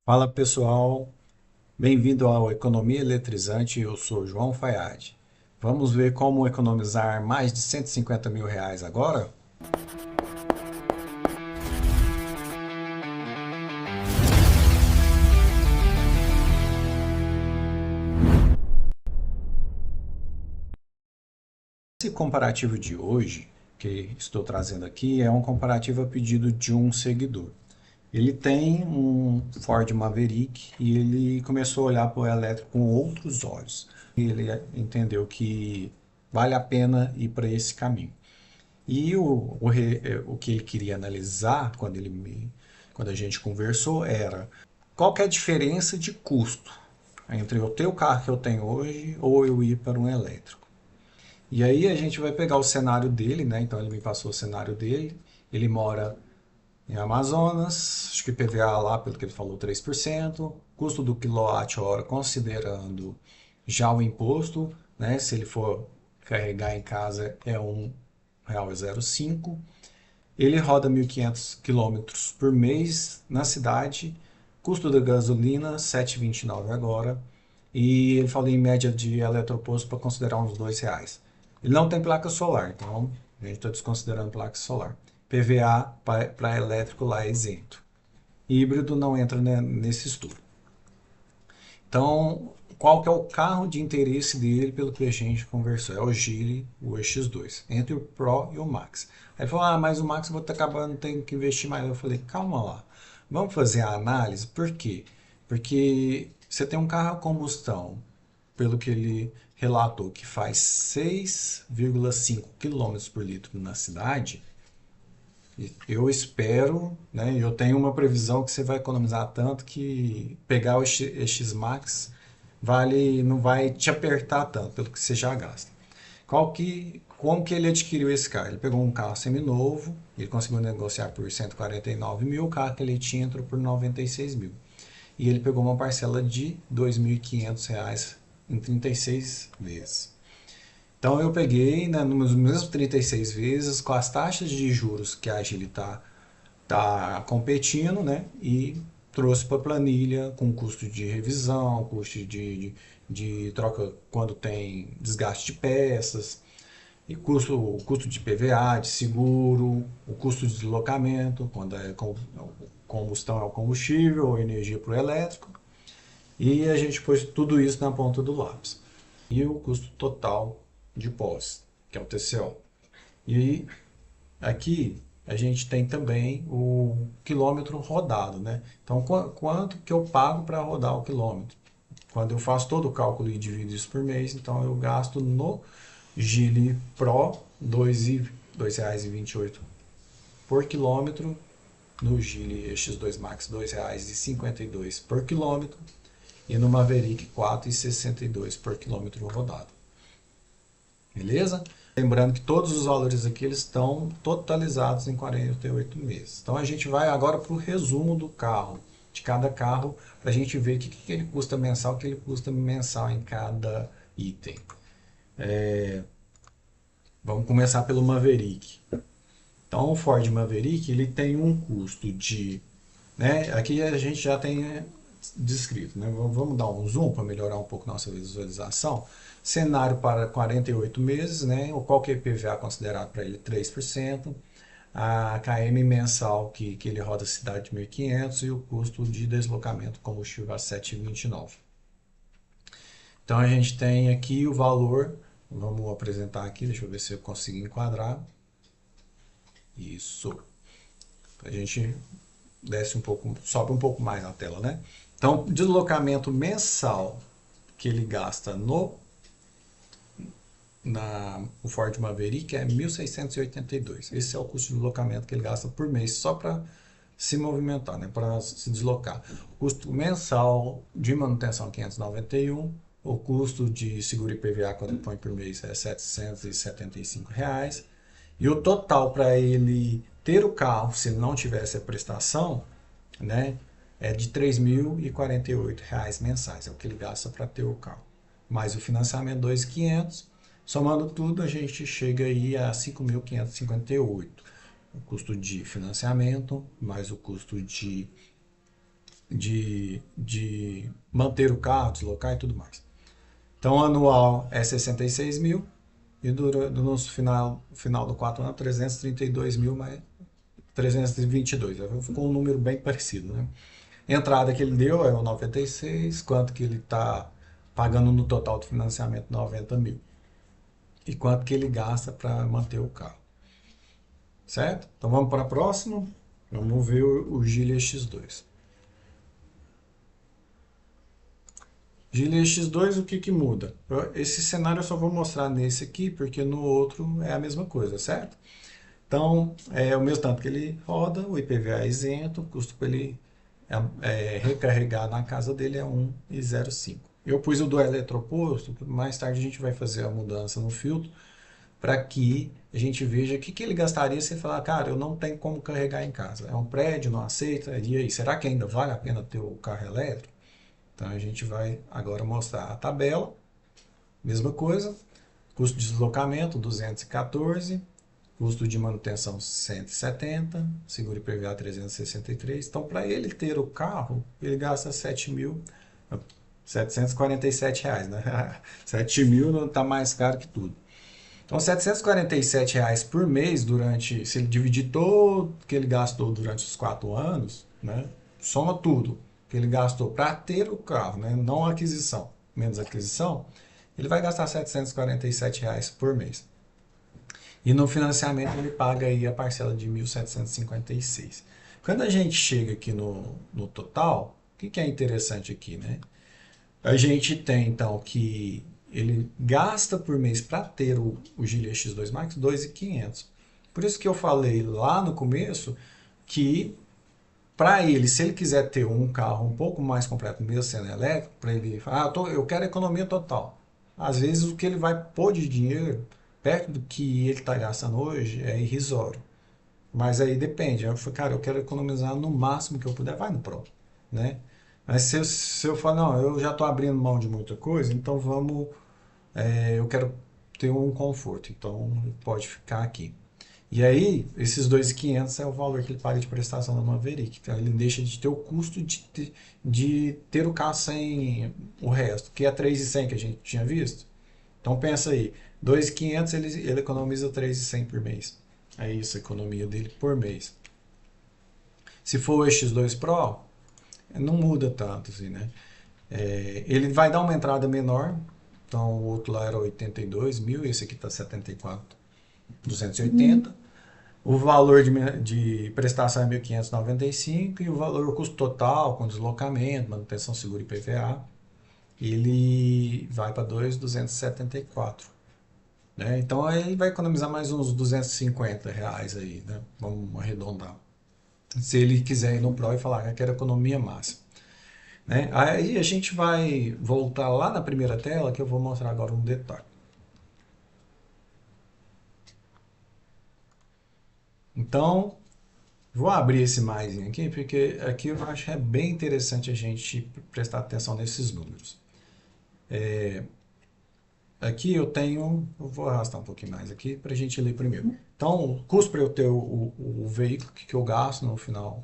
Fala pessoal, bem-vindo ao Economia Eletrizante, eu sou João Fayad. Vamos ver como economizar mais de 150 mil reais agora? Esse comparativo de hoje, que estou trazendo aqui, é um comparativo a pedido de um seguidor. Ele tem um Ford Maverick e ele começou a olhar para o elétrico com outros olhos. Ele entendeu que vale a pena ir para esse caminho. E o que ele queria analisar quando a gente conversou era qual que é a diferença de custo entre eu ter o carro que eu tenho hoje ou eu ir para um elétrico. E aí a gente vai pegar o cenário dele, né? Então ele me passou o cenário dele. Ele mora em Amazonas, acho que PVA lá, pelo que ele falou, 3%. Custo do quilowatt-hora, considerando já o imposto, né? Se ele for carregar em casa, é R$ 1,05. Ele roda 1.500 quilômetros por mês na cidade. Custo da gasolina, R$ 7,29 agora. E ele falou em média de eletroposto para considerar uns R$ 2. Ele não tem placa solar, então a gente está desconsiderando placa solar. PVA para elétrico lá é isento. Híbrido não entra nesse estudo. Então, qual que é o carro de interesse dele, pelo que a gente conversou? É o Geely, o EX2, entre o Pro e o Max. Aí ele falou, mas o Max eu vou estar acabando, tenho que investir mais. Eu falei, calma lá, vamos fazer a análise. Por quê? Porque você tem um carro a combustão, pelo que ele relatou, que faz 6,5 km por litro na cidade. Eu espero, né? Eu tenho uma previsão que você vai economizar tanto que pegar o X Max não vai te apertar tanto pelo que você já gasta. Como que ele adquiriu esse carro? Ele pegou um carro seminovo, ele conseguiu negociar por 149 mil, o carro que ele tinha entrou por 96 mil. E ele pegou uma parcela de R$ 2.500 em 36 vezes. Então eu peguei, né, nos mesmos 36 vezes, com as taxas de juros que a Agile tá competindo, né, e trouxe para a planilha com custo de revisão, custo de troca quando tem desgaste de peças, e custo de PVA, de seguro, o custo de deslocamento, quando combustão é o combustível ou energia para o elétrico, e a gente pôs tudo isso na ponta do lápis. E o custo total de pós, que é o TCO. E aqui a gente tem também o quilômetro rodado, né? Então, quanto que eu pago para rodar o quilômetro? Quando eu faço todo o cálculo e divido isso por mês, então eu gasto no Gili Pro R$ 2,28 por quilômetro, no Gili X2 Max R$ 2,52 por quilômetro e no Maverick R$ 4,62 por quilômetro rodado. Beleza? Lembrando que todos os valores aqui eles estão totalizados em 48 meses. Então a gente vai agora para o resumo do carro, de cada carro, para a gente ver o que ele custa mensal, o que ele custa mensal em cada item. Vamos começar pelo Maverick. Então o Ford Maverick ele tem um custo de, né, aqui a gente já tem descrito, né? Vamos dar um zoom para melhorar um pouco nossa visualização. Cenário para 48 meses, né? Qual que é o IPVA considerado para ele? 3%. A KM mensal que ele roda a cidade de 1.500 e o custo de deslocamento combustível a 7,29. Então a gente tem aqui o valor, vamos apresentar aqui, deixa eu ver se eu consigo enquadrar. Isso. A gente desce um pouco, sobe um pouco mais na tela, né? Então, deslocamento mensal que ele gasta o Ford Maverick é 1.682. Esse é o custo de deslocamento que ele gasta por mês só para se movimentar, né, para se deslocar. O custo mensal de manutenção 591, o custo de seguro IPVA quando põe por mês é R$ 775 reais. E o total para ele ter o carro, se ele não tivesse a prestação, né, é de R$ 3.048 mensais. É o que ele gasta para ter o carro. Mais o financiamento 2.500. Somando tudo, a gente chega aí a 5.558. O custo de financiamento, mais o custo de manter o carro, deslocar e tudo mais. Então, anual é 66 mil e no final do 4 anos, 332 mil, mais 322. Ficou um número bem parecido, né? Entrada que ele deu é o 96, quanto que ele está pagando no total do financiamento 90 mil. E quanto que ele gasta para manter o carro. Certo? Então vamos para a próxima. Vamos ver o Gilia X2. Gilia X2, o que que muda? Esse cenário eu só vou mostrar nesse aqui, porque no outro é a mesma coisa, certo? Então, é o mesmo tanto que ele roda, o IPVA é isento, o custo para ele recarregar na casa dele é 1,05. Eu pus o do eletroposto, mais tarde a gente vai fazer a mudança no filtro, para que a gente veja o que ele gastaria se ele falar, cara, eu não tenho como carregar em casa. É um prédio, não aceita, e aí, será que ainda vale a pena ter o carro elétrico? Então a gente vai agora mostrar a tabela, mesma coisa, custo de deslocamento 214, custo de manutenção 170, seguro IPVA 363. Então para ele ter o carro, ele gasta 7.747 reais, né? 7 mil não está mais caro que tudo. Então, R$ 747 por mês se ele dividir todo que ele gastou durante os 4 anos, né, soma tudo que ele gastou para ter o carro, né, não a aquisição, menos a aquisição, ele vai gastar R$ 747 por mês. E no financiamento ele paga aí a parcela de 1.756. Quando a gente chega aqui no total, o que é interessante aqui, né? A gente tem então que ele gasta por mês para ter o Gilia X2 Max 2.500. Por isso que eu falei lá no começo que para ele, se ele quiser ter um carro um pouco mais completo, mesmo sendo elétrico, para ele falar, eu quero economia total. Às vezes o que ele vai pôr de dinheiro perto do que ele está gastando hoje é irrisório. Mas aí depende. Eu falei, cara, eu quero economizar no máximo que eu puder, vai no Pro, né? Mas se eu falar, não, eu já estou abrindo mão de muita coisa, então eu quero ter um conforto, então pode ficar aqui. E aí, esses 2.500 é o valor que ele paga de prestação da Maverick. Então ele deixa de ter o custo de ter o carro sem o resto, que é 3.100 que a gente tinha visto. Então pensa aí, 2.500 ele economiza 3.100 por mês. É isso a economia dele por mês. Se for o X2 Pro, não muda tanto assim, né? Ele vai dar uma entrada menor, então o outro lá era 82 mil, esse aqui está 74.280. O valor de prestação é 1.595 e o valor, o custo total com deslocamento, manutenção, seguro e PVA, ele vai para 2.274. Né? Então ele vai economizar mais uns R$ 250 aí, né? Vamos arredondar. Se ele quiser ir no Pro e falar que quer economia máxima. Né? Aí a gente vai voltar lá na primeira tela que eu vou mostrar agora um detalhe. Então, vou abrir esse mais aqui, porque aqui eu acho que é bem interessante a gente prestar atenção nesses números. Aqui eu vou arrastar um pouquinho mais aqui para a gente ler primeiro. Então, o custo para eu ter o veículo que eu gasto no final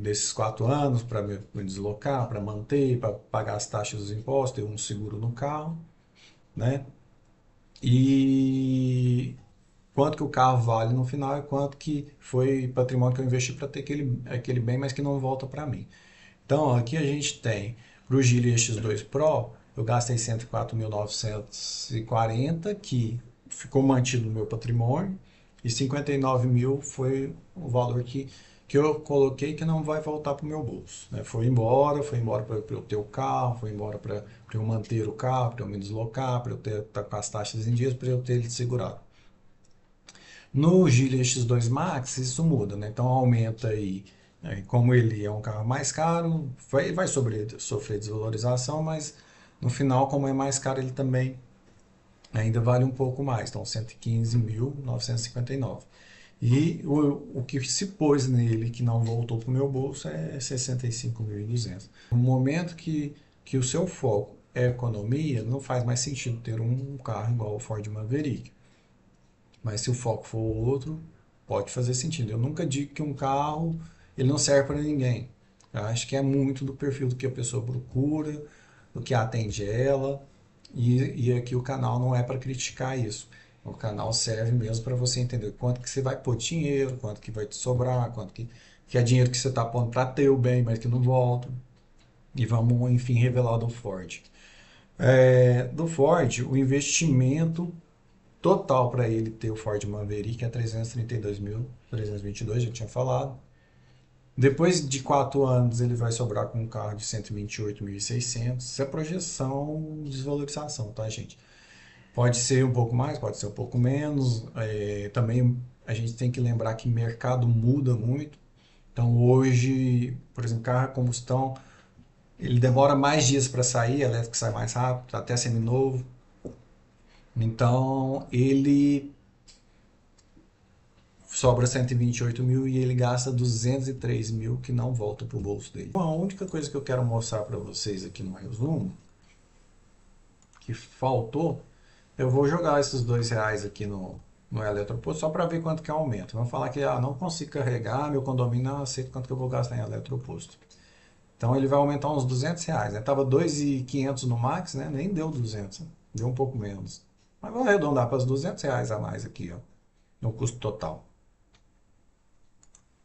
desses 4 anos para me deslocar, para manter, para pagar as taxas dos impostos, ter um seguro no carro, né? E quanto que o carro vale no final e quanto que foi patrimônio que eu investi para ter aquele bem, mas que não volta para mim. Então, aqui a gente tem para o Gilia X2 Pro, eu gastei 104.940, que ficou mantido no meu patrimônio, e 59 mil foi o valor que eu coloquei que não vai voltar para o meu bolso. Né? Foi embora para eu ter o carro, foi embora para eu manter o carro, para eu me deslocar, para eu estar com as taxas em dias, para eu ter ele segurado. No Gilia X2 Max isso muda, né? Então aumenta aí, né? Como ele é um carro mais caro, vai sofrer desvalorização, mas no final, como é mais caro, ele também ainda vale um pouco mais, então 115.959. E o que se pôs nele que não voltou para o meu bolso é 65.200. No momento que o seu foco é economia, não faz mais sentido ter um carro igual o Ford Maverick. Mas se o foco for outro, pode fazer sentido. Eu nunca digo que um carro ele não serve para ninguém. Eu acho que é muito do perfil do que a pessoa procura, do que atende ela, e aqui o canal não é para criticar isso. O canal serve mesmo para você entender quanto que você vai pôr dinheiro, quanto que vai te sobrar, que é dinheiro que você está pondo para ter o bem, mas que não volta. E vamos, enfim, revelar do Ford. Do Ford, o investimento total para ele ter o Ford Maverick é 332.322, já tinha falado. Depois de 4 anos, ele vai sobrar com um carro de 128.600. Isso é projeção de desvalorização, tá, gente? Pode ser um pouco mais, pode ser um pouco menos. Também a gente tem que lembrar que o mercado muda muito. Então, hoje, por exemplo, carro a combustão, ele demora mais dias para sair, elétrico sai mais rápido, até seminovo. Então, ele sobra 128 mil e ele gasta 203 mil que não volta para o bolso dele. Bom, a única coisa que eu quero mostrar para vocês aqui no resumo, que faltou, eu vou jogar esses R$ 2 aqui no eletroposto só para ver quanto que aumenta. Vamos falar que não consigo carregar, meu condomínio não aceita quanto que eu vou gastar em eletroposto. Então ele vai aumentar uns R$ 200, né? Tava 2.500 no max, né? Nem deu 200, né? Deu um pouco menos. Mas vou arredondar para os R$ 200 a mais aqui, ó, no custo total.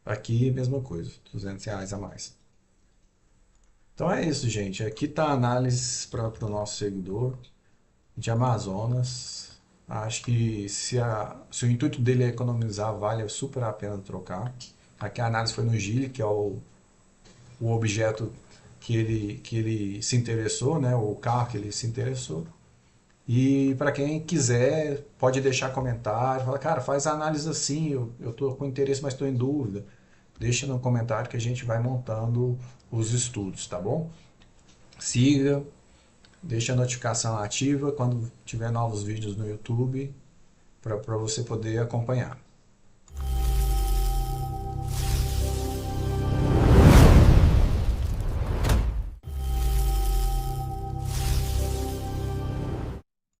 Aqui, mesma coisa, R$ 200 a mais. Então é isso, gente. Aqui está a análise para o nosso seguidor de Amazonas. Acho que se o intuito dele é economizar, vale super a pena trocar. Aqui a análise foi no Gili, que é o objeto que ele se interessou, né? O carro que ele se interessou. E para quem quiser, pode deixar comentário. Fala, cara, faz a análise assim, eu estou com interesse, mas estou em dúvida. Deixa no comentário que a gente vai montando os estudos, tá bom? Siga, deixa a notificação ativa quando tiver novos vídeos no YouTube para você poder acompanhar.